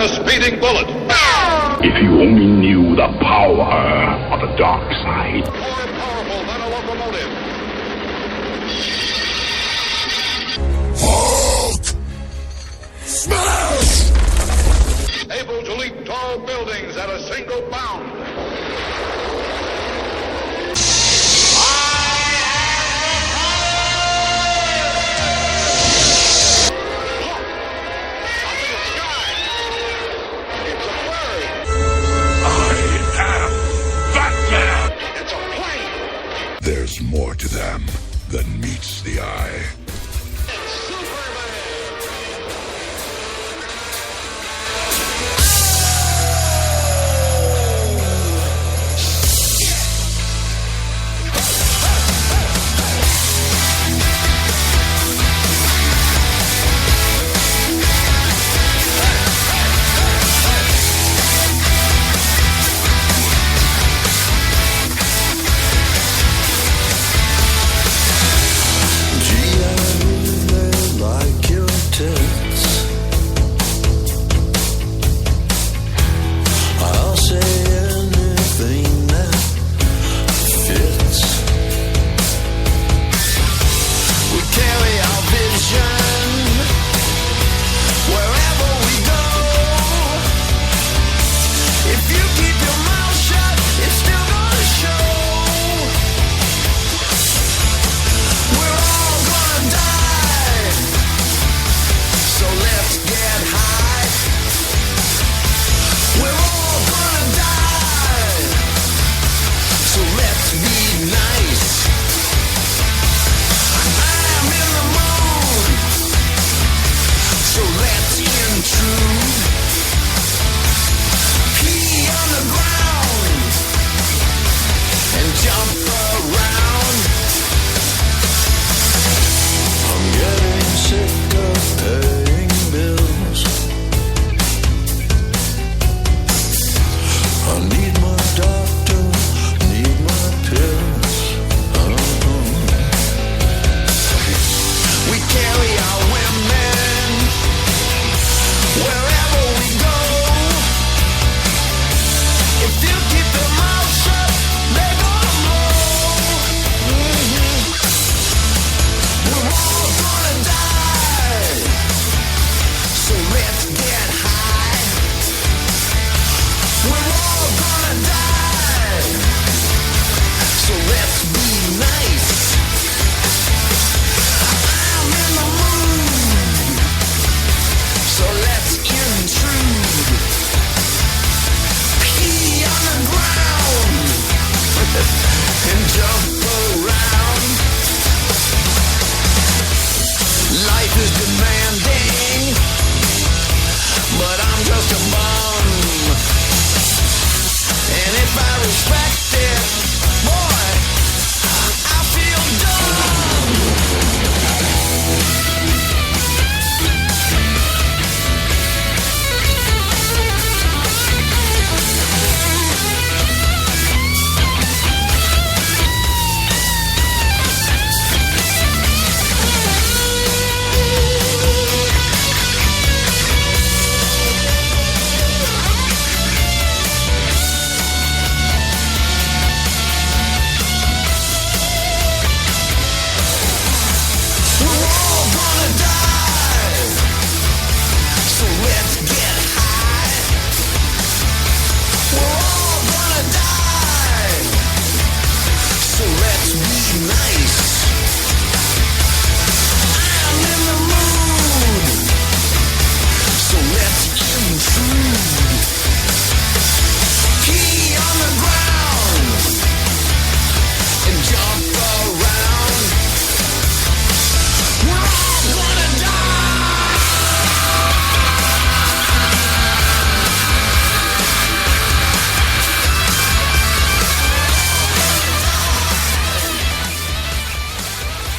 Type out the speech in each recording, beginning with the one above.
a speeding bullet. If you only knew the power of the dark side. More powerful than a locomotive. Hulk! Smash! Able to leap tall buildings at a single bound. There's more to them than meets the eye.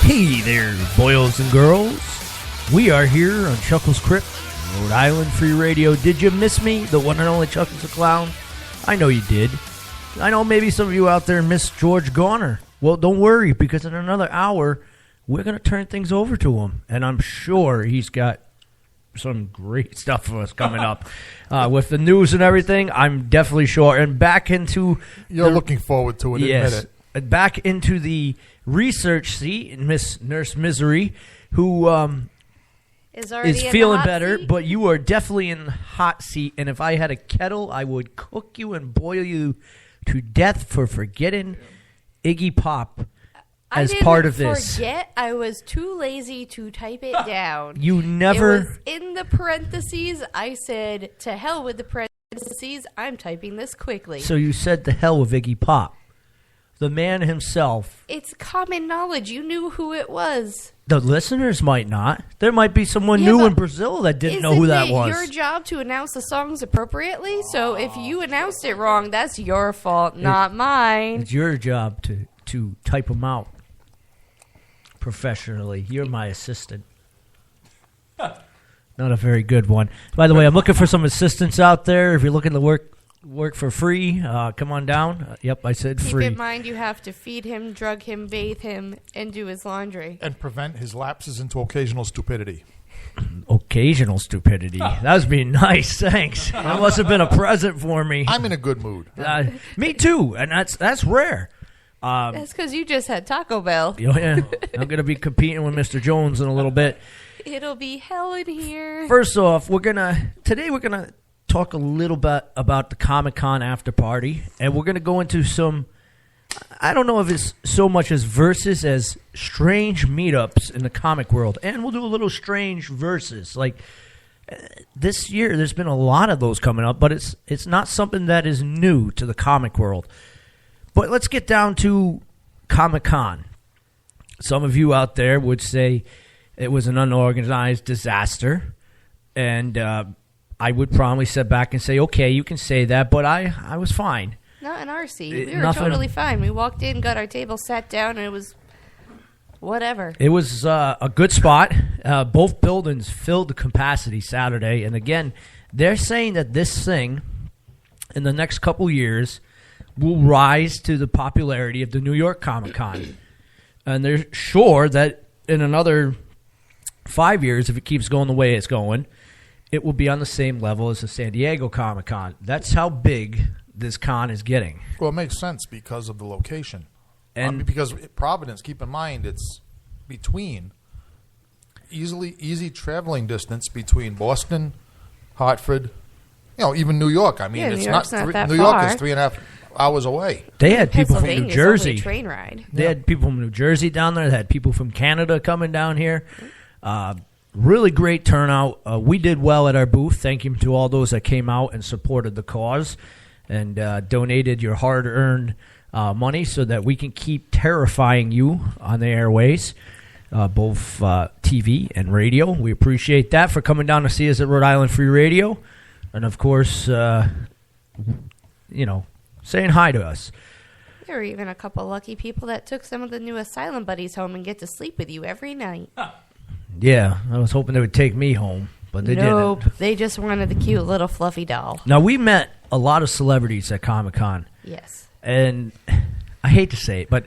Hey there, boys and girls. We are here on Chuckles Crypt, Rhode Island Free Radio. Did you miss me, the one and only Chuckles the Clown? I know you did. I know maybe some of you out there missed George Garner. Well, don't worry, because in another hour, we're going to turn things over to him. And I'm sure he's got some great stuff for us coming up with the news and everything. I'm definitely sure. And back into You're looking forward to it. yes, Admit it. back into the research seat, Miss Nurse Misery, who Is already is in the feeling hot better, seat? but you are definitely in the hot seat. And if I had a kettle, I would cook you and boil you to death for forgetting Iggy Pop as part of this. Forget, I was too lazy to type it down. You It never. was in the parentheses. I said, to hell with the parentheses. I'm typing this quickly. So you said the hell with Iggy Pop, the man himself. It's common knowledge. You knew who it was. The listeners might not. There might be someone Yeah, new but in Brazil that didn't know Isn't who that it was. your job to announce the songs appropriately? So if you announced it wrong, that's your fault, not mine. It's your job to type them out professionally. You're my assistant. Not a very good one. By the way, I'm looking for some assistants out there. If you're looking to work for free, come on down. Yep, I said Keep free. in mind you have to feed him, drug him, bathe him, and do his laundry. And prevent his lapses into occasional stupidity. Occasional stupidity. That was being nice. Thanks. That must have been a present for me. I'm in a good mood. Me too, and that's rare. That's because you just had Taco Bell. You know, yeah, I'm going to be competing with Mr. Jones in a little bit. It'll be hell in here. First off, today we're gonna talk a little bit about the Comic-Con after party, and we're gonna go into some. I don't know if it's so much as verses as strange meetups in the comic world, and we'll do a little strange verses. Like this year, there's been a lot of those coming up, but it's not something that is new to the comic world. But let's get down to Comic-Con. Some of you out there would say it was an unorganized disaster, and I would probably sit back and say, okay, you can say that, but I was fine. Not in our seat. We were Nothing- totally fine. We walked in, got our table, sat down, and it was whatever. It was a good spot. Both buildings filled the capacity Saturday, and again, they're saying that this thing, in the next couple years, will rise to the popularity of the New York Comic-Con. And they're sure that in another 5 years, if it keeps going the way it's going, it will be on the same level as the San Diego Comic-Con. That's how big this con is getting. Well, it makes sense because of the location. And Because Providence, keep in mind, it's between easy traveling distance between Boston, Hartford, even New York. I mean, Yeah, New it's York's not not that New York far. is 3.5 hours away. they had people from New Pennsylvania's Jersey. only a train ride. They had people from New Jersey down there. They had people from Canada coming down here. Really great turnout. We did well at our booth. Thank you to all those that came out and supported the cause and donated your hard-earned money so that we can keep terrifying you on the airways, both TV and radio. We appreciate that for coming down to see us at Rhode Island Free Radio. And, of course, saying hi to us. There were even a couple lucky people that took some of the new asylum buddies home and get to sleep with you every night. Yeah, I was hoping they would take me home, but they Nope, didn't. they just wanted the cute little fluffy doll. Now, we met a lot of celebrities at Comic-Con, Yes. and I hate to say it, but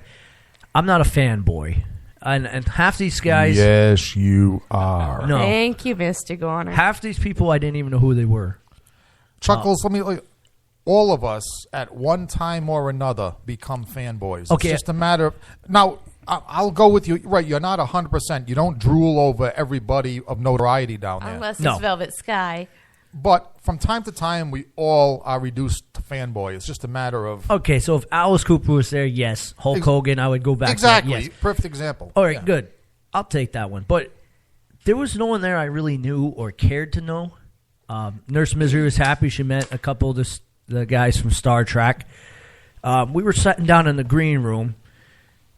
I'm not a fanboy. And half these guys, Yes, you are. no, Thank you, Mr. Garner. half these people I didn't even know who they were. Chuckles, all of us at one time or another become fanboys. Okay. It's just a matter of... Now, I'll go with you. Right, you're not 100%. You don't drool over everybody of notoriety down there. Unless No. it's Velvet Sky. But from time to time, we all are reduced to fanboy. It's just a matter of... Okay, so if Alice Cooper was there, yes. Hulk Hogan, I would go back Exactly. to that, yes. Perfect example. All right, Yeah. good. I'll take that one. But there was no one there I really knew or cared to know. Nurse Misery was happy. She met a couple of the guys from Star Trek. We were sitting down in the green room,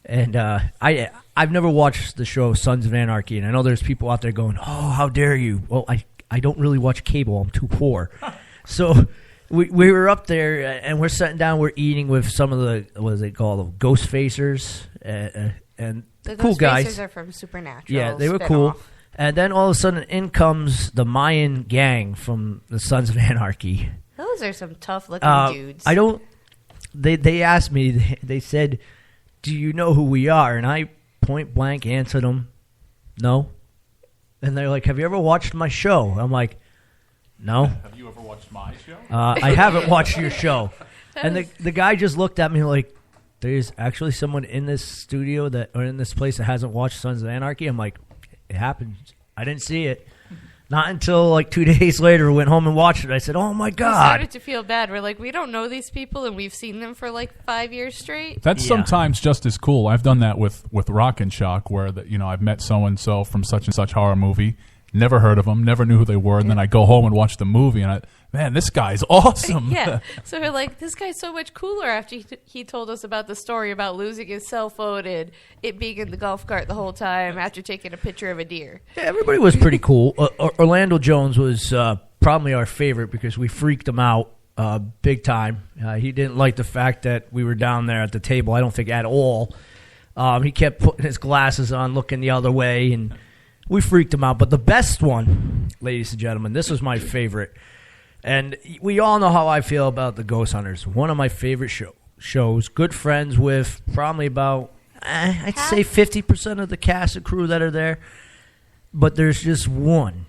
and I've never watched the show Sons of Anarchy, and I know there's people out there going, "Oh, how dare you!" Well, I don't really watch cable. I'm too poor. So we were up there, and we're sitting down. We're eating with some of the, what do they call them, Ghost Facers, and The cool Ghost guys. Facers are from Supernatural. Yeah, they were cool. spinoff. And then all of a sudden, in comes the Mayan gang from the Sons of Anarchy. Those are some tough looking dudes. I don't. They asked me. They said, "Do you know who we are?" And I point blank answered them, "No." And they're like, have you ever watched my show? I'm like, no. Have you ever watched my show? I haven't watched your show. And the guy just looked at me like, there's actually someone in this studio or in this place that hasn't watched Sons of Anarchy. I'm like, it happened. I didn't see it. Not until like 2 days later, I went home and watched it. I said, oh, my We God. started to feel bad. We're like, we don't know these people, and we've seen them for like 5 years straight. That's sometimes just as cool. I've done that with Rock and Shock, where I've met so and so from such and such horror movie, never heard of them, never knew who they were, and then I go home and watch the movie, and man, this guy's awesome. Yeah. So we're like, this guy's so much cooler after he told us about the story about losing his cell phone and it being in the golf cart the whole time after taking a picture of a deer. Yeah, everybody was pretty cool. Orlando Jones was probably our favorite because we freaked him out big time. He didn't like the fact that we were down there at the table, I don't think at all. He kept putting his glasses on, looking the other way, and we freaked him out. But the best one, ladies and gentlemen, this was my favorite. And we all know how I feel about the Ghost Hunters. One of my favorite shows. Good friends with probably about, I'd say 50% of the cast and crew that are there. But there's just one.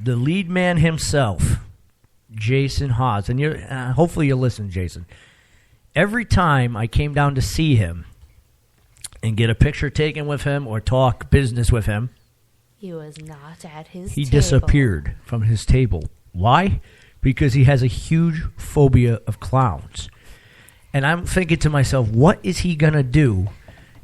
The lead man himself, Jason Hawes. And hopefully you'll listen, Jason. Every time I came down to see him and get a picture taken with him or talk business with him, He was not at his he table. disappeared from his table. Why? Because he has a huge phobia of clowns. And I'm thinking to myself, what is he going to do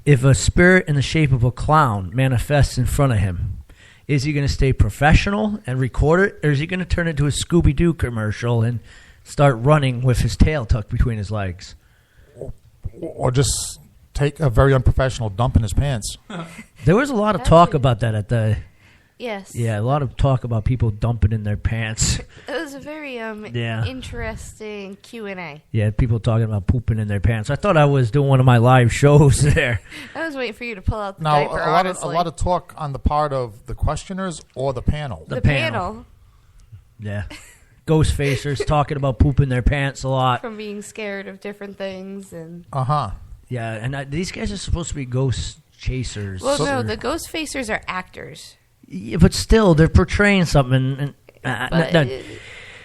if a spirit in the shape of a clown manifests in front of him? Is he going to stay professional and record it? Or is he going to turn it into a Scooby-Doo commercial and start running with his tail tucked between his legs? Or just take a very unprofessional dump in his pants. There was a lot of talk about that at the... Yes. Yeah, a lot of talk about people dumping in their pants. It was a very Yeah. interesting Q&A. Yeah, people talking about pooping in their pants. I thought I was doing one of my live shows there. I was waiting for you to pull out the Now, diaper, a honestly. lot of talk on the part of the questioners or the panel. The the panel. panel Yeah. Ghost facers talking about pooping their pants a lot. from being scared of different things. And Uh-huh. Yeah, and these guys are supposed to be ghost chasers. well, no, Or- the ghost facers are actors. Yeah, but still, they're portraying something. And, But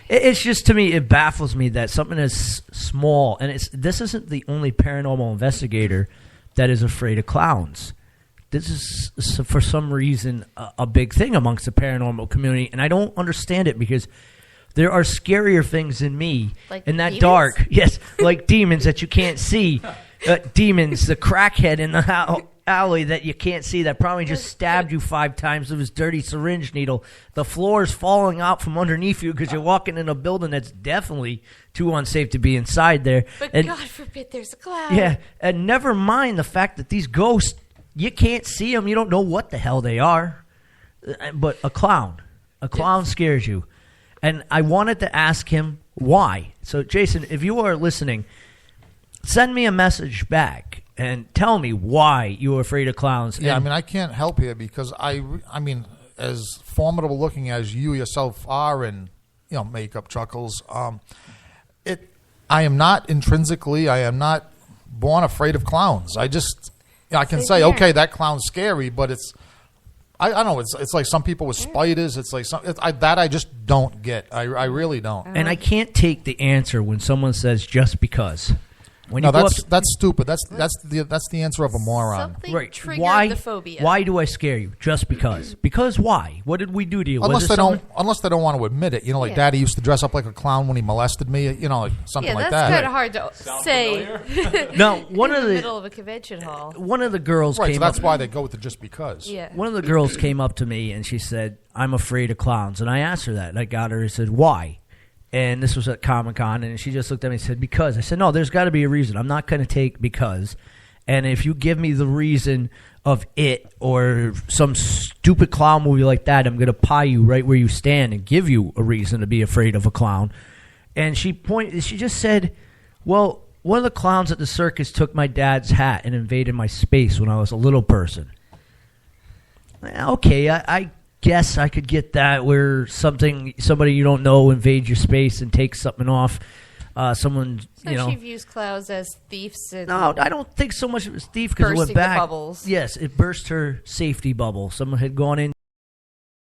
it's just, to me, it baffles me that something as small, and this isn't the only paranormal investigator that is afraid of clowns. This is, for some reason, a big thing amongst the paranormal community, and I don't understand it because there are scarier things in me, Like in that demons? dark, yes, like demons that you can't see, demons, the crackhead in the alley that you can't see that probably just stabbed you 5 times with his dirty syringe needle. The floor's falling out from underneath you because you're walking in a building that's definitely too unsafe to be inside there. But And- God forbid there's a cloud. yeah, and never mind the fact that these ghosts, you can't see them. You don't know what the hell they are. But a clown scares you. And I wanted to ask him why. So, Jason, if you are listening, send me a message back and tell me why you were afraid of clowns. Yeah, I And- mean, I can't help here because I mean, as formidable looking as you yourself are in, makeup, Chuckles, I am not intrinsically, I am not born afraid of clowns. I just, I can Same say, here. okay, that clown's scary, but it's, I don't know, it's like some people with spiders. It's like that I just don't get. I really don't. and I can't take the answer when someone says just because. When No, you go up that's stupid. That's the answer of a moron. Something right. triggered Why? the phobia. Why do I scare you? Just because? Because why? What did we do to you? Unless Was they it something- unless they don't want to admit it. Like Yeah. Daddy used to dress up like a clown when he molested me. Like something Yeah, like that's that. kind of hard to say. No, one in of the the middle of a convention hall. one of the girls Right, came so that's up. why they go with it just because. Yeah. One of the girls came up to me and she said, "I'm afraid of clowns." And I asked her that. And I got her and said, "Why?" And this was at Comic-Con, and she just looked at me and said, "Because." I said, "No, there's got to be a reason. I'm not going to take because. And if you give me the reason of it or some stupid clown movie like that, I'm going to pie you right where you stand and give you a reason to be afraid of a clown." And she just said, "Well, one of the clowns at the circus took my dad's hat and invaded my space when I was a little person." Okay, I guess I could get that, where somebody you don't know invades your space and takes something off. Someone, So she views clowns as thieves. And No, I don't think so much it was thief because it went Bursting the back. bubbles. Yes, it burst her safety bubble. Someone had gone in